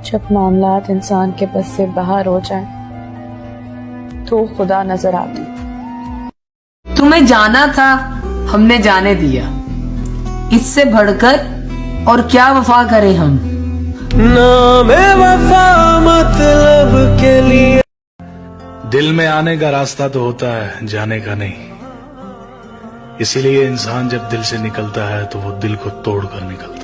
जब मामलात इंसान के बस से बाहर हो जाए तो खुदा नजर आती। तुम्हें जाना था, हमने जाने दिया। इससे बढ़कर और क्या वफा करें हम। नामे वफा मतलब के लिए। दिल में आने का रास्ता तो होता है, जाने का नहीं। इसीलिए इंसान जब दिल से निकलता है तो वो दिल को तोड़कर निकलता है।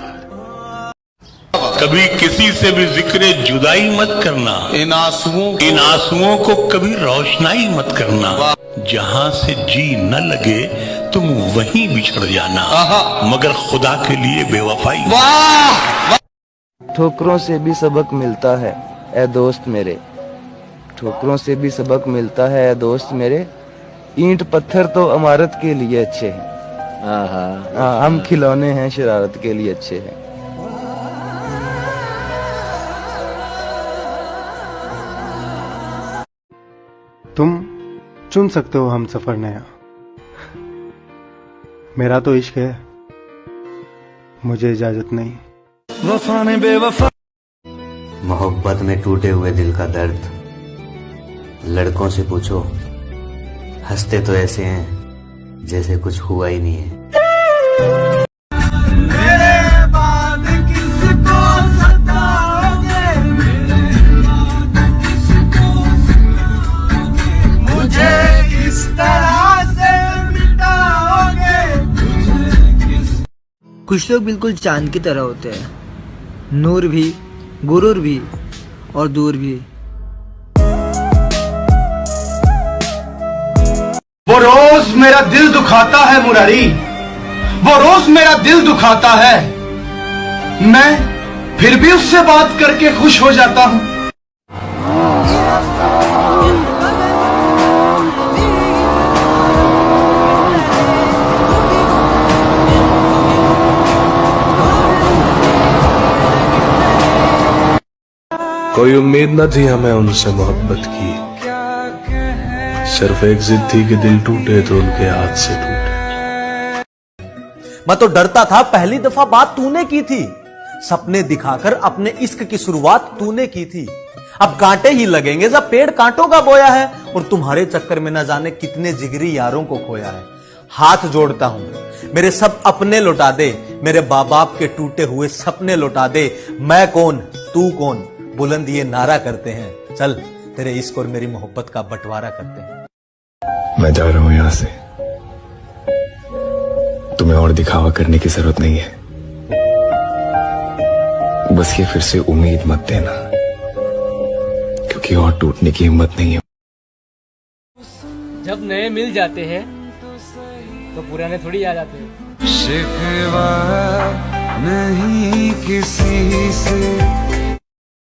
कभी किसी से भी जिक्र जुदाई मत करना, इन आंसुओं को कभी रोशनाई मत करना। जहां से जी न लगे तुम वहीं बिछड़ जाना, मगर खुदा के लिए बेवफाई। ठोकरों से भी सबक मिलता है ए दोस्त मेरे, ठोकरों से भी सबक मिलता है ए दोस्त मेरे। ईंट पत्थर तो इमारत के लिए अच्छे हैं, हम खिलौने हैं शरारत के लिए अच्छे हैं। तुम चुन सकते हो हम सफर नया, मेरा तो इश्क है, मुझे इजाजत नहीं। वफा ने बेवफा। मोहब्बत में टूटे हुए दिल का दर्द लड़कों से पूछो, हंसते तो ऐसे हैं जैसे कुछ हुआ ही नहीं है। कुछ लोग बिल्कुल चांद की तरह होते हैं, नूर भी, गुरूर भी और दूर भी। वो रोज मेरा दिल दुखाता है मुरारी, वो रोज मेरा दिल दुखाता है, मैं फिर भी उससे बात करके खुश हो जाता हूँ। कोई उम्मीद न थी हमें उनसे मोहब्बत की, सिर्फ एक जिद थी कि दिल टूटे तो उनके हाथ से टूटे। मैं तो डरता था, पहली दफा बात तूने की थी, सपने दिखाकर अपने इश्क की शुरुआत तूने की थी। अब कांटे ही लगेंगे जब पेड़ कांटों का बोया है, और तुम्हारे चक्कर में न जाने कितने जिगरी यारों को खोया है। हाथ जोड़ता हूं, मेरे सब अपने लौटा दे, मेरे बाप बाप के टूटे हुए सपने लौटा दे। मैं कौन तू कौन बुलंद ये नारा करते हैं, चल तेरे इश्क और मेरी मोहब्बत का बंटवारा करते हैं। मैं जा रहा हूं यहां से, तुम्हें और दिखावा करने की जरूरत नहीं है। बस ये फिर से उम्मीद मत देना, क्योंकि और टूटने की हिम्मत नहीं है। जब नए मिल जाते हैं तो पुराने थोड़ी याद आते हैं। शिकवा नहीं किसी से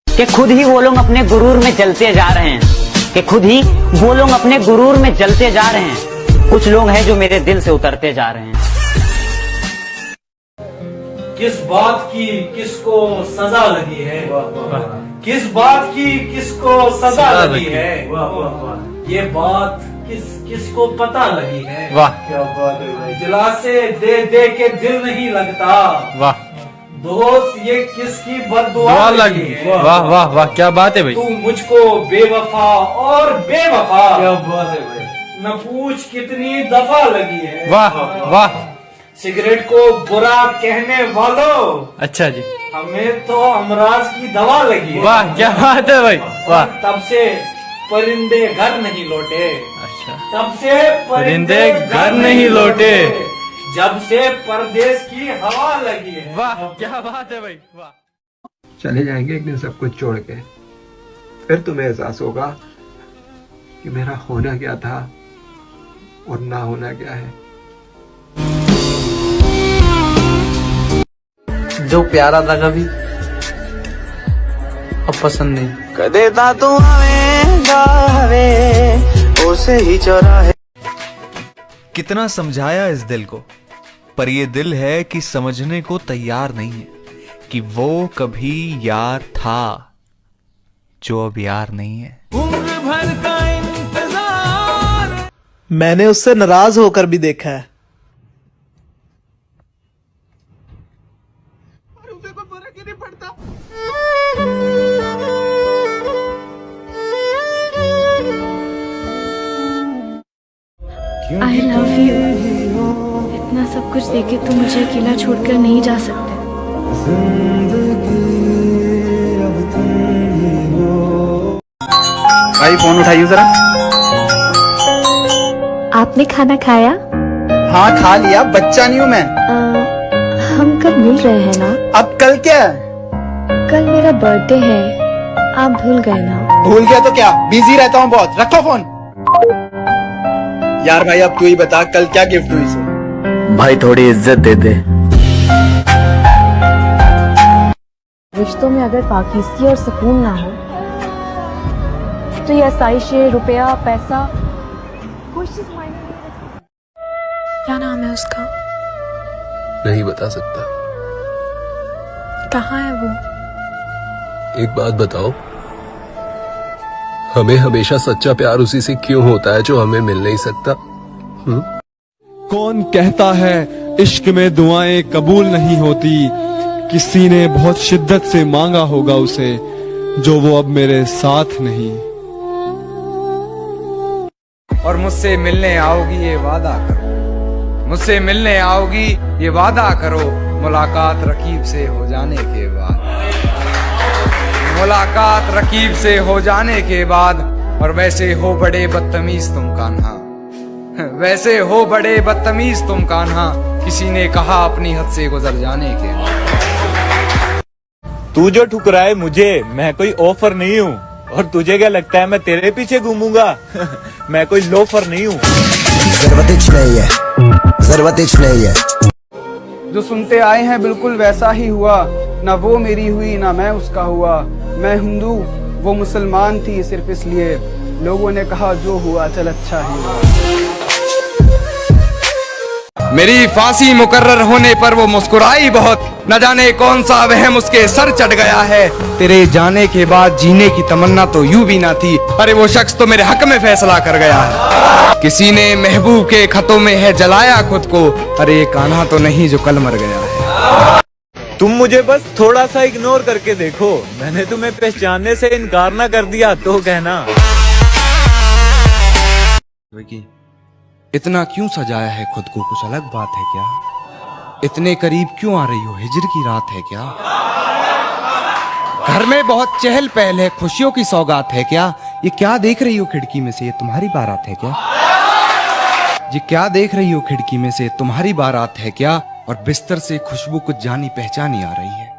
कि खुद ही वो लोग अपने गुरूर में जलते जा रहे हैं, कि खुद ही वो लोग अपने गुरूर में जलते जा रहे हैं। कुछ लोग हैं जो मेरे दिल से उतरते जा रहे हैं। किस बात की किसको सजा लगी है, किस बात की किसको सजा लगी है, ये बात किसको पता लगी है। वाह क्या बात है भाई, दिलासे दे दे के दिल नहीं लगता। वाह दोस्त ये किसकी बद्दुआ लगी है। वाह वाह वाह, क्या बात है भाई। तू मुझको बेवफा और बेवफा, क्या बात है भाई, न पूछ कितनी दफा लगी है। वाह वाह। सिगरेट को बुरा कहने वालों, अच्छा जी, हमें तो अमराज की दवा लगी है। वाह क्या बात है भाई। वाह, तब से परिंदे घर नहीं लौटे। अच्छा, तब से परिंदे घर नहीं लौटे, जब से परदेश की हवा लगी है। वाह क्या बात है भाई। वाह। चले जाएंगे एक दिन सब कुछ छोड़ के, फिर तुम्हें एहसास होगा कि मेरा होना क्या था और ना होना क्या है। जो प्यारा था कभी, अब पसंद नहीं। कदे ता तू आवेगा वे उसे ही चौराहे। कितना समझाया इस दिल को, पर ये दिल है कि समझने को तैयार नहीं है कि वो कभी यार था जो अब यार नहीं है। उम्र भर का इंतजार मैंने उससे नाराज होकर भी देखा है। और उसे कोई फर्क ही नहीं पड़ता। से कि तुम मुझे अकेला छोड़कर नहीं जा सकते। भाई फोन उठाइए जरा। आपने खाना खाया? हाँ खा लिया, बच्चा नहीं हूँ मैं। हम कल मिल रहे हैं ना? अब कल क्या है? कल मेरा बर्थडे है, आप भूल गए ना? भूल गया तो क्या, बिजी रहता हूँ बहुत। रखो फोन। यार भाई अब तू ही बता, कल क्या गिफ्ट हुई इसे? भाई थोड़ी इज्जत दे दे। रिश्तों में अगर पाकिस्ती और सुकून ना हो तो ये आसाइशें, रुपया, पैसा कुछ चीज मायने नहीं रखती। क्या नाम है उसका? नहीं बता सकता। कहाँ है वो? एक बात बताओ, हमें हमेशा सच्चा प्यार उसी से क्यों होता है जो हमें मिल नहीं सकता? कौन कहता है इश्क में दुआएं कबूल नहीं होती? किसी ने बहुत शिद्दत से मांगा होगा उसे, जो वो अब मेरे साथ नहीं। और मुझसे मिलने आओगी ये वादा करो, मुझसे मिलने आओगी ये वादा करो, मुलाकात रकीब से हो जाने के बाद, मुलाकात रकीब से हो जाने के बाद। और वैसे हो बड़े बदतमीज तुम कान्हा, वैसे हो बड़े बदतमीज तुम कान्हा, किसी ने कहा अपनी हद से गुजर जाने के बाद। तू जो ठुकराए मुझे, मैं कोई ऑफर नहीं हूँ। और तुझे क्या लगता है मैं तेरे पीछे घूमूंगा? मैं कोई लोफर नहीं हूँ। जो सुनते आए हैं बिल्कुल वैसा ही हुआ, ना वो मेरी हुई ना मैं उसका हुआ। मैं हिंदू वो मुसलमान थी, सिर्फ इसलिए लोगों ने कहा जो हुआ चल अच्छा ही हुआ। मेरी फांसी मुकर्रर होने पर वो मुस्कुराई बहुत, न जाने कौन सा वहम उसके सर चढ़ गया है। तेरे जाने के बाद जीने की तमन्ना तो यूं भी ना थी, अरे वो शख्स तो मेरे हक में फैसला कर गया है। किसी ने महबूब के खतों में है जलाया खुद को, अरे ये कान्हा तो नहीं जो कल मर गया है। तुम मुझे बस थोड़ा सा इग्नोर करके देखो, मैंने तुम्हें पहचानने से इनकार ना कर दिया तो कहना। इतना क्यों सजाया है खुद को, कुछ अलग बात है क्या? इतने करीब क्यों आ रही हो, हिजर की रात है क्या? घर में बहुत चहल पहल है, खुशियों की सौगात है क्या? ये क्या देख रही हो खिड़की में से, ये तुम्हारी बारात है क्या? ये क्या देख रही हो खिड़की में से, तुम्हारी बारात है क्या? और बिस्तर से खुशबू कुछ जानी पहचानी आ रही है,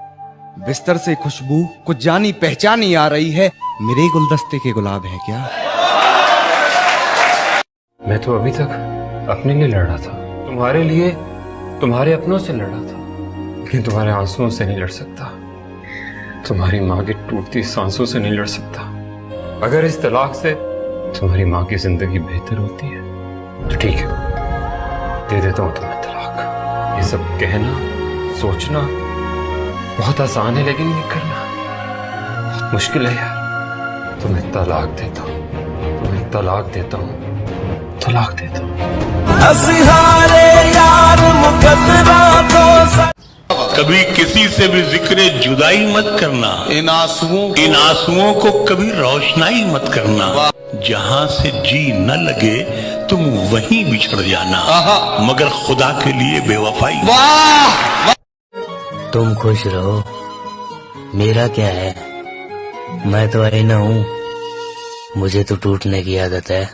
बिस्तर से खुशबू कुछ जानी पहचानी आ रही है। मेरे गुलदस्ते के गुलाब है क्या? मैं तो अभी तक अपने लिए लड़ रहा था, तुम्हारे लिए, तुम्हारे अपनों से लड़ रहा था, लेकिन तुम्हारे आंसुओं से नहीं लड़ सकता, तुम्हारी माँ की टूटती सांसों से नहीं लड़ सकता। अगर इस तलाक से तुम्हारी माँ की जिंदगी बेहतर होती है तो ठीक है, दे देता हूँ तुम्हें तलाक। ये सब कहना, सोचना बहुत आसान है, लेकिन ये करना बहुत मुश्किल है यार। तुम्हें तलाक देता हूँ, तुम्हें तलाक देता हूँ, तलाक देता हूँ। कभी किसी से भी जिक्र जुदाई मत करना, इन आंसुओं को कभी रोशनाई मत करना। जहाँ से जी न लगे तुम वहीं बिछड़ जाना, मगर खुदा के लिए बेवफाई। तुम खुश रहो, मेरा क्या है, मैं तो आईना हूँ, मुझे तो टूटने की आदत है।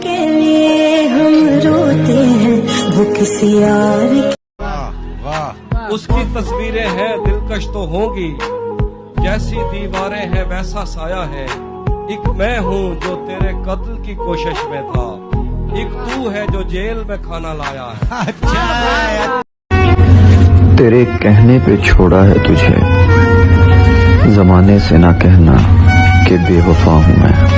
के लिए हम रोते हैं वो किसी यार। उसकी तस्वीरें हैं दिलकश तो होंगी, जैसी दीवारें हैं वैसा साया है। एक मैं हूँ जो तेरे कत्ल की कोशिश में था, एक तू है जो जेल में खाना लाया है। तेरे कहने पे छोड़ा है तुझे, जमाने से ना कहना कि बेवफा हूँ मैं।